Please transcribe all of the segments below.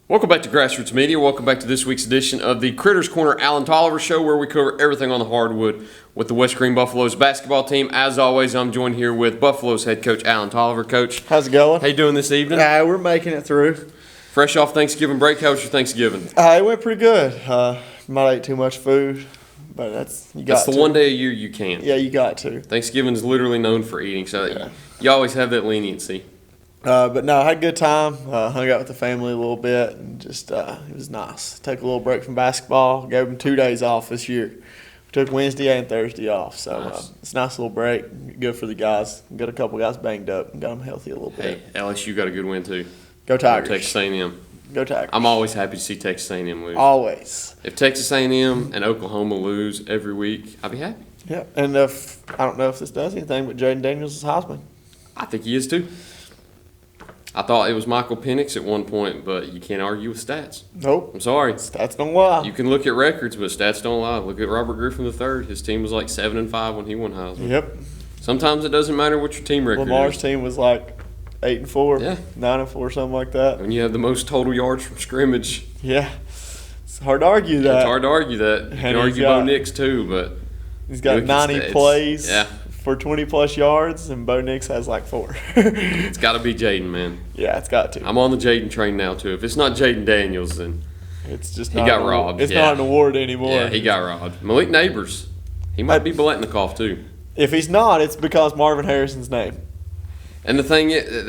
Welcome back to Grassroots Media. Welcome back to this week's edition of the Critters Corner Alan Tolliver Show, where we cover everything on the hardwood with the West Green Buffaloes basketball team. As always, I'm joined here with Buffaloes head coach Alan Tolliver. Coach, how's it going? How you doing this evening? We're making it through. Fresh off Thanksgiving break, how was your Thanksgiving? It went pretty good. Might ate too much food, but that's the one day a year you can. Yeah, you got to. Thanksgiving is literally known for eating, so you always have that leniency. But no, I had a good time. Hung out with the family a little bit, and just it was nice. Take a little break from basketball. Gave them 2 days off this year. We took Wednesday and Thursday off, so nice. It's a nice little break. Good for the guys. Got a couple guys banged up and got them healthy a little bit. Hey, LSU got a good win too. Go Tigers. Texas A&M. Go Tigers. I'm always happy to see Texas A&M lose. Always. If Texas A&M and Oklahoma lose every week, I'll be happy. Yeah, and I don't know if this does anything, but Jaden Daniels is Heisman. I think he is too. I thought it was Michael Penix at one point, but you can't argue with stats. Nope. I'm sorry. Stats don't lie. You can look at records, but stats don't lie. Look at Robert Griffin III. His team was like 7-5 when he won Heisman. Yep. Sometimes it doesn't matter what your team record Lamar's is. team was like 8-4, 9-4, something like that. When you have the most total yards from scrimmage. Yeah. It's hard to argue that. It's hard to argue that. You can argue Bo Nix too, but he's got 90 plays. Yeah. For 20-plus yards, and Bo Nix has like 4. It's got to be Jaden, man. Yeah, it's got to. I'm on the Jaden train now, too. If it's not Jaden Daniels, then it's just he got robbed. It's not an award anymore. Yeah, he got robbed. Malik Neighbors, he might be Biletnikoff, too. If he's not, it's because Marvin Harrison's name. And the thing is,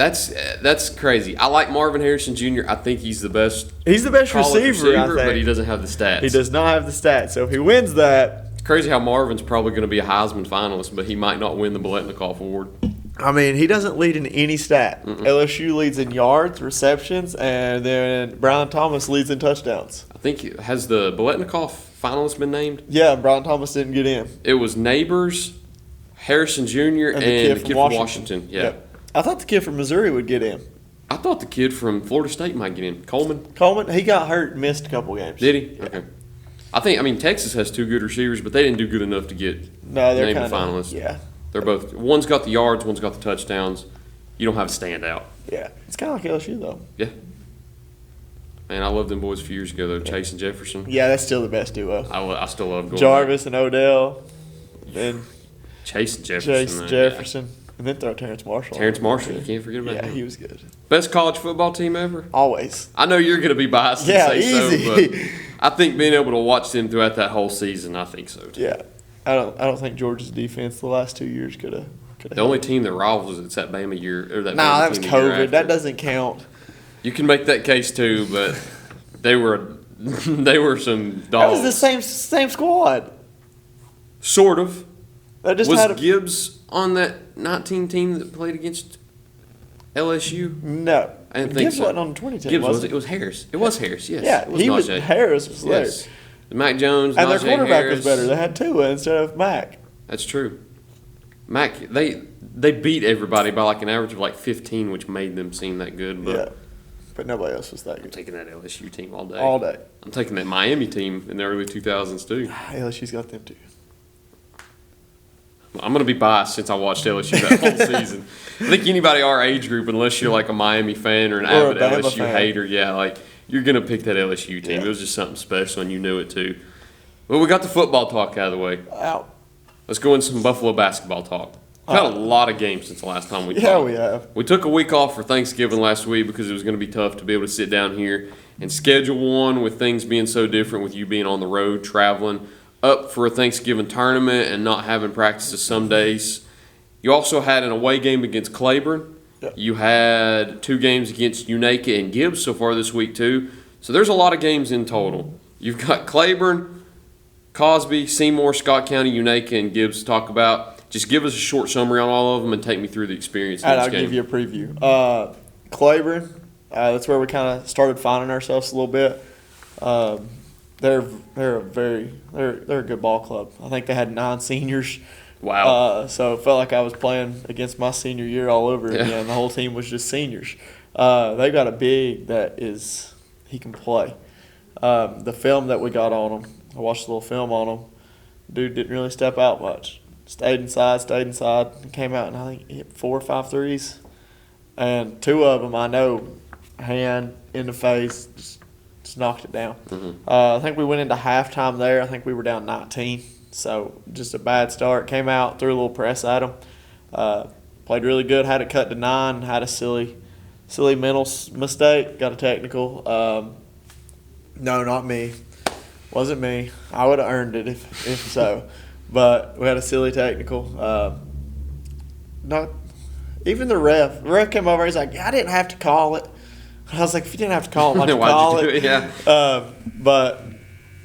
that's crazy. I like Marvin Harrison Jr. I think he's the best. He's the best receiver, I think. But he doesn't have the stats. He does not have the stats. So if he wins that. It's crazy how Marvin's probably going to be a Heisman finalist, but he might not win the Biletnikoff Award. I mean, he doesn't lead in any stat. LSU leads in yards, receptions, and then Brian Thomas leads in touchdowns. I think, has the Biletnikoff finalist been named? Yeah, Brian Thomas didn't get in. It was Neighbors, Harrison Jr., and the kid from Washington. Yeah. Yep. I thought the kid from Missouri would get in. I thought the kid from Florida State might get in. Coleman, he got hurt and missed a couple games. Did he? Yeah. Okay. Texas has 2 good receivers, but they didn't do good enough to get named a finalist. Yeah. They're both. One's got the yards, one's got the touchdowns. You don't have a standout. Yeah. It's kind of like LSU, though. Yeah. Man, I loved them boys a few years ago, though. Yeah. Chase and Jefferson. Yeah, that's still the best duo. I still love going Jarvis and Odell. Then Chase and Jefferson. Yeah. And then throw Terrence Marshall. Terrence Marshall, you can't forget about him. Yeah, he was good. Best college football team ever? Always. I know you're going to be biased and say easy. so, but I think being able to watch them throughout that whole season, I think so too. Yeah. I don't think Georgia's defense the last 2 years could have. The only team that rivals it's that Bama year or that. Nah, that was COVID. That doesn't count. You can make that case too, but they were some dogs. That was the same squad. Sort of. Was Gibbs on that 19 team that played against LSU? No. I didn't think Gibbs wasn't on the 20 team. Gibbs was it? It was Harris. It was Harris, yes. Yeah, Harris was there. Yes. Mac Jones, and Najee their quarterback Harris. was better. They had Tua instead of Mac. That's true. Mac, they beat everybody by like an average of like 15, which made them seem that good. But but nobody else was that good. I'm taking that LSU team all day. All day. I'm taking that Miami team in the early 2000s too. LSU's got them too. I'm going to be biased since I watched LSU that whole season. I think anybody our age group, unless you're like a Miami fan or an avid LSU hater, you're going to pick that LSU team. Yeah. It was just something special, and you knew it too. Well, we got the football talk out of the way. Out. Let's go into some Buffalo basketball talk. We've had a lot of games since the last time we talked. Yeah, we have. We took a week off for Thanksgiving last week because it was going to be tough to be able to sit down here and schedule one with things being so different, with you being on the road, traveling up for a Thanksgiving tournament and not having practices some days. You also had an away game against Claiborne. Yep. You had 2 games against Unaka and Gibbs so far this week too. So there's a lot of games in total. You've got Claiborne, Cosby, Seymour, Scott County, Unaka, and Gibbs to talk about. Just give us a short summary on all of them and take me through the experience. And I'll give you a preview. Claiborne, that's where we kind of started finding ourselves a little bit. They're a good ball club. I think they had 9 seniors. Wow. So it felt like I was playing against my senior year all over again. The whole team was just seniors. They got a big he can play. The film that we got on him, I watched a little film on him. Dude didn't really step out much. Stayed inside, and came out and I think he hit 4 or 5 threes. And 2 of them I know, hand in the face, just just knocked it down. Mm-hmm. I think we went into halftime there. I think we were down 19. So just a bad start. Came out, threw a little press at them. Played really good. Had it cut to 9. Had a silly mental mistake. Got a technical. No, not me. Wasn't me. I would have earned it if so. But we had a silly technical. Not even the ref. The ref came over. He's like, "Yeah, I didn't have to call it." I was like, "If you didn't have to call it, why'd you call it?" Yeah. But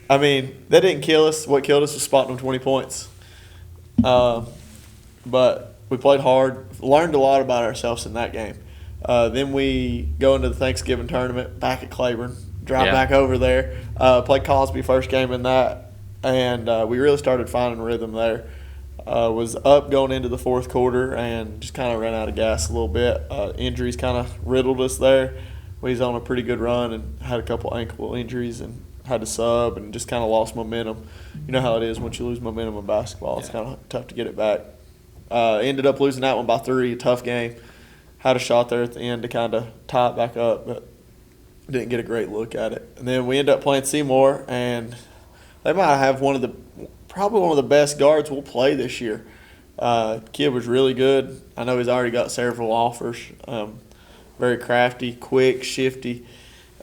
I mean, that didn't kill us. What killed us was spotting them 20 points. But we played hard. Learned a lot about ourselves in that game. Then we go into the Thanksgiving tournament back at Claiborne. Drive back over there. Played Cosby first game in that, and we really started finding rhythm there. Was up going into the fourth quarter and just kind of ran out of gas a little bit. Injuries kind of riddled us there. We was on a pretty good run and had a couple ankle injuries and had to sub and just kind of lost momentum. You know how it is once you lose momentum in basketball. It's kind of tough to get it back. Ended up losing that one by 3. A tough game. Had a shot there at the end to kind of tie it back up, but didn't get a great look at it. And then we ended up playing Seymour, and they might have probably one of the best guards we'll play this year. Kid was really good. I know he's already got several offers. Very crafty, quick, shifty.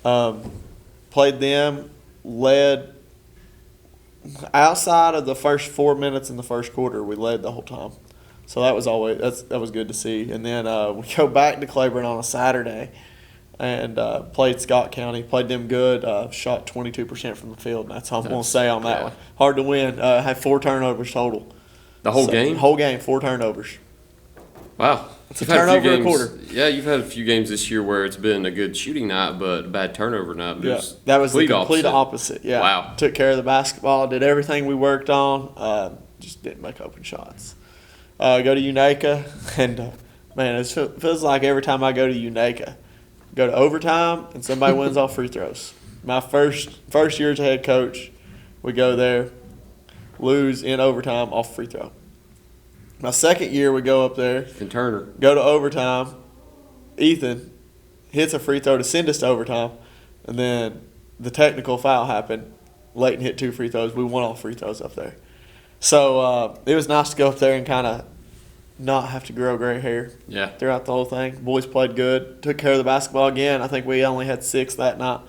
Played them, led outside of the first 4 minutes in the first quarter. We led the whole time, so that was good to see. And then we go back to Claiborne on a Saturday and played Scott County. Played them good. Shot 22% from the field. And that's all I'm going to say on that one. Hard to win. Had 4 turnovers total. The whole game? Whole game, 4 turnovers. Wow. It's a turnover a quarter. Yeah, you've had a few games this year where it's been a good shooting night, but a bad turnover night. Yeah, that was the complete opposite. Yeah. Wow. Took care of the basketball, did everything we worked on, just didn't make open shots. Go to Unaka, and man, it feels like every time I go to Unaka, go to overtime, and somebody wins off free throws. My first year as a head coach, we go there, lose in overtime off free throw. My second year, we go up there. And Turner. Go to overtime. Ethan hits a free throw to send us to overtime. And then the technical foul happened. Leighton hit 2 free throws. We won all free throws up there. So it was nice to go up there and kind of not have to grow gray hair throughout the whole thing. Boys played good. Took care of the basketball again. I think we only had 6 that night.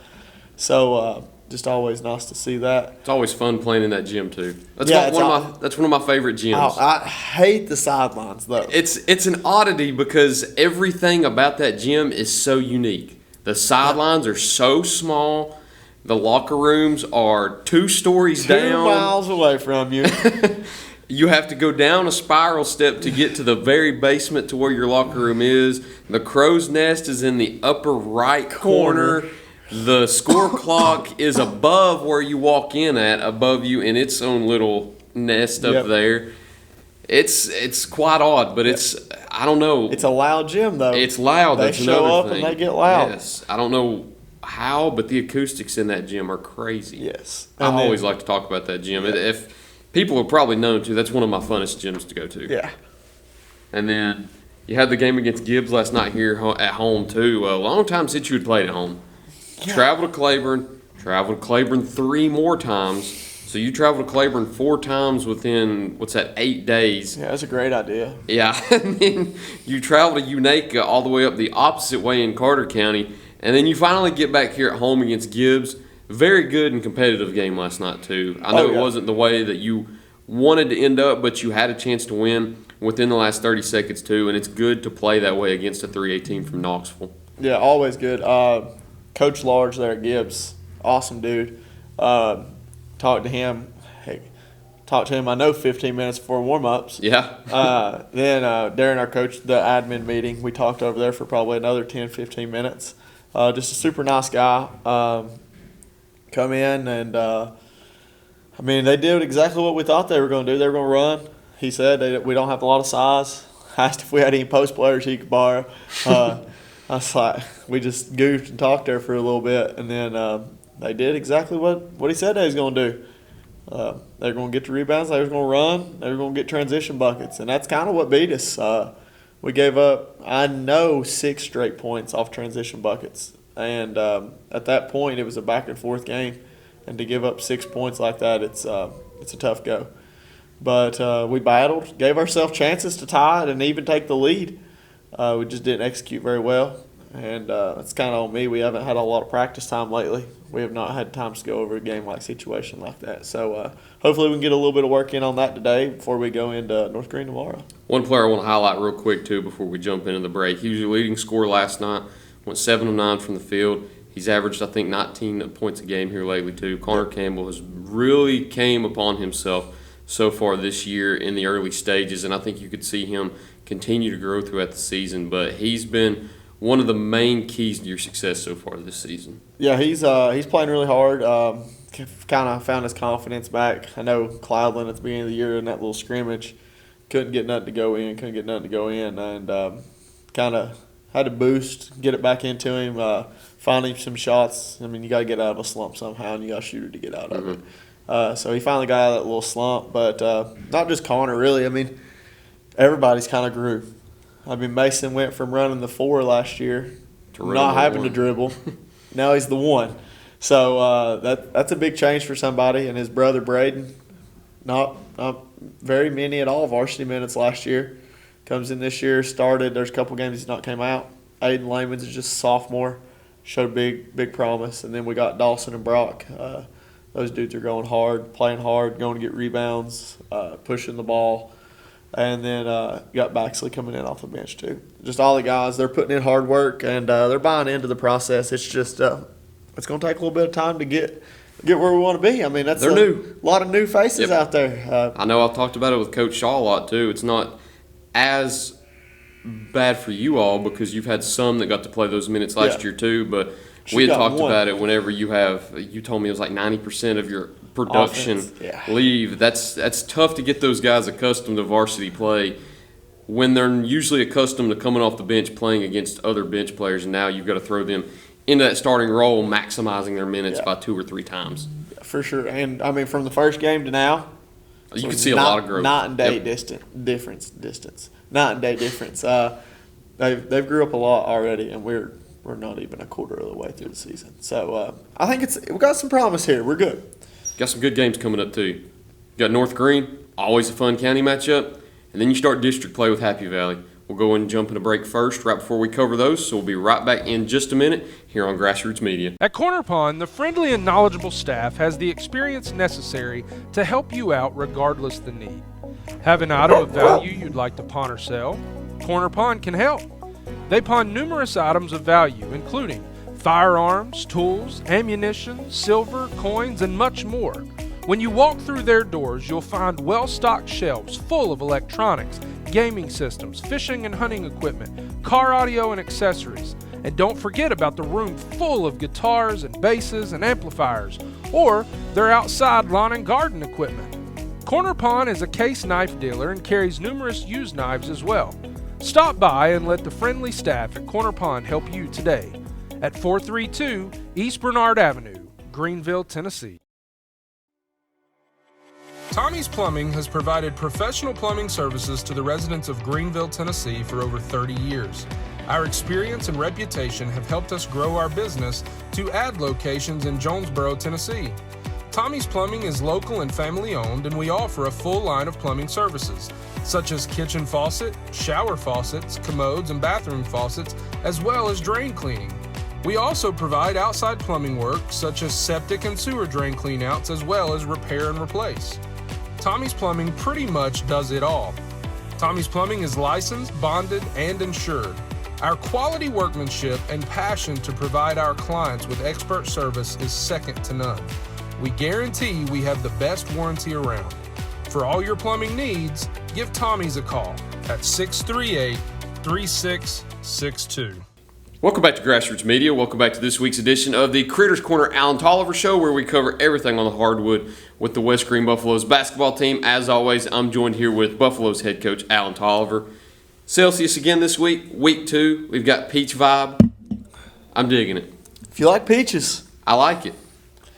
So just always nice to see that. It's always fun playing in that gym too. That's one of my favorite gyms. I hate the sidelines though. It's an oddity because everything about that gym is so unique. The sidelines are so small. The locker rooms are 2 stories down. 2 miles away from you. You have to go down a spiral step to get to the very basement to where your locker room is. The crow's nest is in the upper right corner. The score clock is above where you walk in above you in its own little nest up there. It's quite odd, but I don't know. It's a loud gym, though. It's loud. They show up and they get loud. Yes. I don't know how, but the acoustics in that gym are crazy. Yes. I always like to talk about that gym. If people have probably known to, that's one of my funnest gyms to go to. Yeah. And then you had the game against Gibbs last night here at home, too. A long time since you had played at home. Yeah. Traveled to Claiborne 3 more times. So you traveled to Claiborne 4 times within, 8 days. Yeah, that's a great idea. Yeah, and then you travel to Unaka all the way up the opposite way in Carter County. And then you finally get back here at home against Gibbs. Very good and competitive game last night, too. I know it wasn't the way that you wanted to end up, but you had a chance to win within the last 30 seconds, too. And it's good to play that way against a 3A team from Knoxville. Yeah, always good. Coach Large there at Gibbs, awesome dude. Talked to him. I know 15 minutes before warm-ups. Yeah. Then during our the admin meeting, we talked over there for probably another 10, 15 minutes. Just a super nice guy. Come in and, they did exactly what we thought they were going to do. They were going to run. He said we don't have a lot of size. Asked if we had any post players he could borrow. I was like, we just goofed and talked there for a little bit, and then they did exactly what he said they was going to do. They were going to get the rebounds, they were going to run, they were going to get transition buckets, and that's kind of what beat us. We gave up, 6 straight points off transition buckets. And at that point, it was a back-and-forth game. And to give up 6 points like that, it's a tough go. But we battled, gave ourselves chances to tie it and even take the lead. We just didn't execute very well. And it's kind of on me. We haven't had a lot of practice time lately. We have not had time to go over a game-like situation like that. So hopefully we can get a little bit of work in on that today before we go into North Green tomorrow. One player I want to highlight real quick, too, before we jump into the break. He was your leading scorer last night, went 7 of 9 from the field. He's averaged, I think, 19 points a game here lately, too. Connor Campbell has really came upon himself so far this year in the early stages, and I think you could see him continue to grow throughout the season. But he's been one of the main keys to your success so far this season. Yeah, he's playing really hard. Kind of found his confidence back. I know Cloudland at the beginning of the year in that little scrimmage couldn't get nothing to go in, and kind of had to boost, get it back into him, find him some shots. I mean, you got to get out of a slump somehow, and you got to shoot it to get out of it. So he finally got out of that little slump, but not just Connor, really. I mean, everybody's kind of grew. I mean, Mason went from running the 4 last year to not having to dribble. Now he's the 1. So that's a big change for somebody. And his brother Braden, not very many at all varsity minutes last year. Comes in this year, started. There's a couple games he's not came out. Aiden Layman's is just a sophomore. Showed big promise. And then we got Dawson and Brock. Those dudes are going hard, playing hard, going to get rebounds, pushing the ball. And then you got Baxley coming in off the bench too. Just all the guys, they're putting in hard work, and they're buying into the process. It's just it's going to take a little bit of time to get where we want to be. I mean, they're new. A lot of new faces out there. I know I've talked about it with Coach Shaw a lot too. It's not as bad for you all because you've had some that got to play those minutes last year too, but we had talked about it whenever you told me it was like 90% of your production leave. That's tough to get those guys accustomed to varsity play when they're usually accustomed to coming off the bench playing against other bench players, and now you've got to throw them into that starting role, maximizing their minutes by 2 or 3 times. For sure. And, I mean, from the first game to now, you can see a lot of growth. Night and day difference. Night and day difference. They've grew up a lot already, and we're not even a quarter of the way through the season. So I think we've got some promise here. We're good. Got some good games coming up too. You got North Green, always a fun county matchup, and then you start district play with Happy Valley. We'll go and jump in a break first right before we cover those, so we'll be right back in just a minute here on Grassroots Media. At Corner Pond, the friendly and knowledgeable staff has the experience necessary to help you out regardless the need. Have an item of value you'd like to pawn or sell? Corner Pond can help. They pawn numerous items of value, including firearms, tools, ammunition, silver, coins, and much more. When you walk through their doors, you'll find well-stocked shelves full of electronics, gaming systems, fishing and hunting equipment, car audio and accessories. And don't forget about the room full of guitars and basses and amplifiers, or their outside lawn and garden equipment. Corner Pond is a case knife dealer and carries numerous used knives as well. Stop by and let the friendly staff at Corner Pond help you today at 432 East Bernard Avenue, Greenville, Tennessee. Tommy's Plumbing has provided professional plumbing services to the residents of Greenville, Tennessee for over 30 years. Our experience and reputation have helped us grow our business to add locations in Jonesboro, Tennessee. Tommy's Plumbing is local and family owned, and we offer a full line of plumbing services, such as kitchen faucet, shower faucets, commodes, and bathroom faucets, as well as drain cleaning. We also provide outside plumbing work, such as septic and sewer drain cleanouts, as well as repair and replace. Tommy's Plumbing pretty much does it all. Tommy's Plumbing is licensed, bonded, and insured. Our quality workmanship and passion to provide our clients with expert service is second to none. We guarantee we have the best warranty around. For all your plumbing needs, give Tommy's a call at 638-3662. Welcome back to Grassroots Media. Welcome back to this week's edition of the Critters Corner Alan Tolliver Show, where we cover everything on the hardwood with the West Green Buffaloes basketball team. As always, I'm joined here with Buffaloes head coach Alan Tolliver. Celsius again this week, week 2. We've got peach vibe. I'm digging it. If you like peaches. I like it.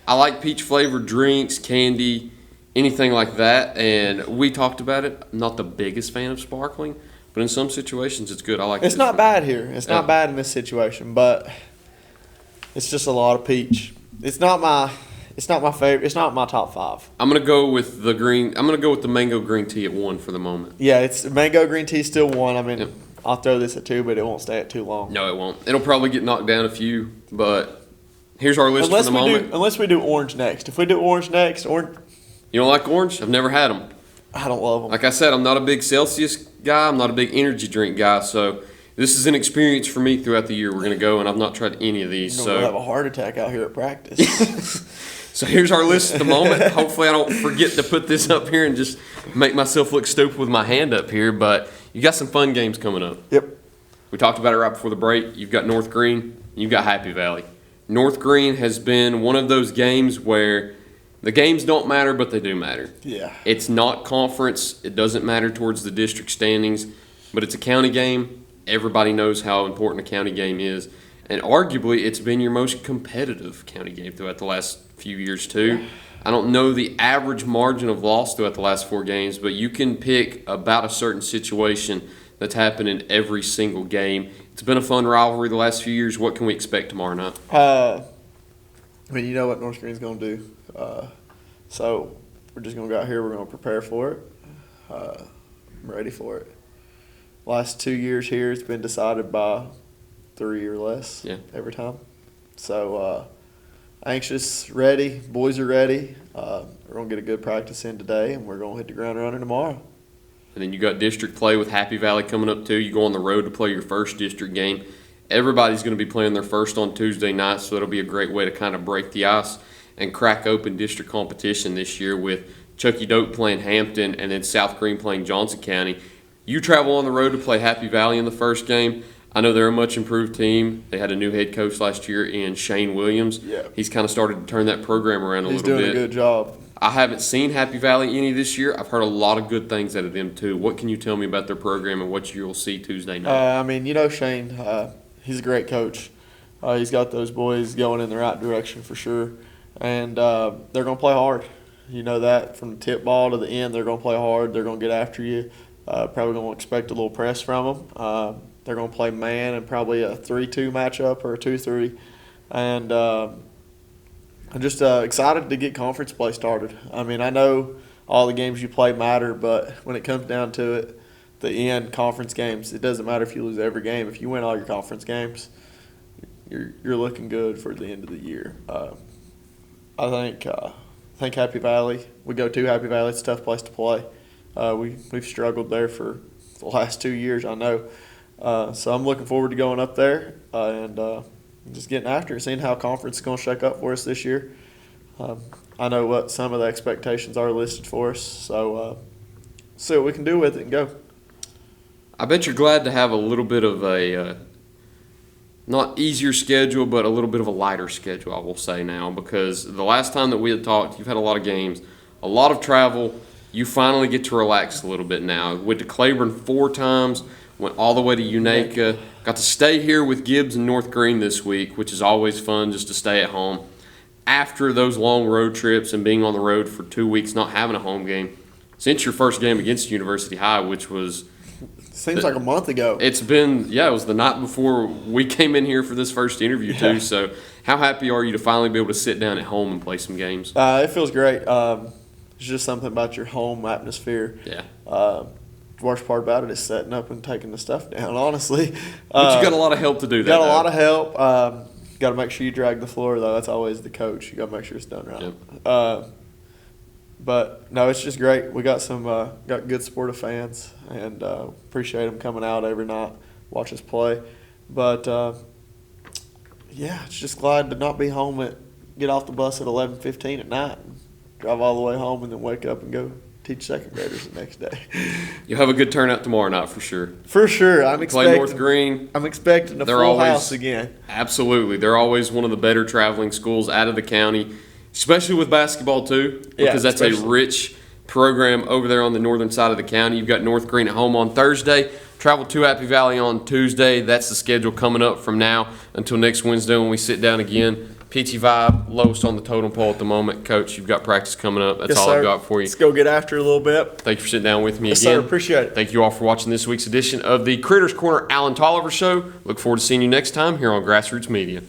I like peach-flavored drinks, candy, anything like that. And we talked about it. I'm not the biggest fan of sparkling, but in some situations it's good. I like it. It's not bad here. It's not bad in this situation, but It's just a lot of peach. It's not my favorite. It's not my top 5. I'm gonna go with the green. I'm gonna go with the mango green tea at 1 for the moment. Yeah, it's mango green tea still 1. I mean, Yep. I'll throw this at 2, but it won't stay at too long. No, it won't. It'll probably get knocked down a few, but here's our list for the moment. Unless we do orange next. If we do orange next, You don't like orange? I've never had them. I don't love them. Like I said, I'm not a big Celsius guy. I'm not a big energy drink guy. So this is an experience for me throughout the year. We're gonna go, and I've not tried any of these. I'm gonna have So a heart attack out here at practice. so here's our list at the moment. Hopefully, I don't forget to put this up here and just make myself look stupid with my hand up here. But you got some fun games coming up. Yep. We talked about it right before the break. You've got North Green. You've got Happy Valley. North Green has been one of those games where the games don't matter, but they do matter. Yeah. It's not conference. It doesn't matter towards the district standings, but it's a county game. Everybody knows how important a county game is. And arguably, it's been your most competitive county game throughout the last few years, too. I don't know the average margin of loss throughout the last 4 games, but you can pick about a certain situation that's happened in every single game. It's been a fun rivalry the last few years. What can we expect tomorrow night? I mean, you know what North Green's going to do. So we're just going to go out here. We're going to prepare for it. I'm ready for it. Last 2 years here, it's been decided by 3 or less every time. So anxious, ready. Boys are ready. We're going to get a good practice in today, and we're going to hit the ground running tomorrow. And then you got district play with Happy Valley coming up too. You go on the road to play your first district game. Everybody's going to be playing their first on Tuesday night, so it'll be a great way to kind of break the ice and crack open district competition this year with Chucky Doak playing Hampton and then South Green playing Johnson County. You travel on the road to play Happy Valley in the first game. I know they're a much improved team. They had a new head coach last year in Shane Williams. Yeah. He's kind of started to turn that program around a little bit. He's doing a good job. I haven't seen Happy Valley any this year. I've heard a lot of good things out of them too. What can you tell me about their program and what you'll see Tuesday night? I mean, you know Shane, he's a great coach. He's got those boys going in the right direction for sure. And they're going to play hard. You know that from the tip ball to the end, they're going to play hard. They're going to get after you. Probably going to expect a little press from them. They're going to play man and probably a 3-2 matchup or a 2-3. And I'm just excited to get conference play started. I mean, I know all the games you play matter, but when it comes down to it, the end conference games, it doesn't matter if you lose every game. If you win all your conference games, you're looking good for the end of the year. I think Happy Valley. We go to Happy Valley. It's a tough place to play. We've struggled there for the last 2 years, I know. So I'm looking forward to going up there and just getting after it, seeing how conference is going to shake up for us this year. I know what some of the expectations are listed for us, so see what we can do with it and go. I bet you're glad to have a little bit of a not easier schedule, but a little bit of a lighter schedule, I will say now, because the last time that we had talked, you've had a lot of games, a lot of travel. You finally get to relax a little bit now. Went to Claiborne 4 times, went all the way to Unaka, got to stay here with Gibbs and North Green this week, which is always fun just to stay at home. After those long road trips and being on the road for 2 weeks, not having a home game, since your first game against University High, which was Seems like a month ago. It's been, it was the night before we came in here for this first interview, too. So how happy are you to finally be able to sit down at home and play some games? It feels great. It's just something about your home atmosphere. Yeah. The worst part about it is setting up and taking the stuff down, honestly. But you got a lot of help to do that. Got a lot of help. Got to make sure you drag the floor, though. That's always the coach. You got to make sure it's done right. Yep. But no, it's just great. We got some got good supportive fans, and appreciate them coming out every night, watch us play. But it's just glad to not be home get off the bus at 11:15 at night, and drive all the way home, and then wake up and go teach second graders the next day. You'll have a good turnout tomorrow night for sure. For sure, Play North Green. I'm expecting a full house again. Absolutely, they're always one of the better traveling schools out of the county. Especially with basketball, too, because that's a rich program over there on the northern side of the county. You've got North Green at home on Thursday, travel to Happy Valley on Tuesday. That's the schedule coming up from now until next Wednesday when we sit down again. PT Vibe, lowest on the totem pole at the moment. Coach, you've got practice coming up. That's all I've got for you. Let's go get after it a little bit. Thank you for sitting down with me again. Yes, sir. Appreciate it. Thank you all for watching this week's edition of the Critters Corner Alan Tolliver Show. Look forward to seeing you next time here on Grassroots Media.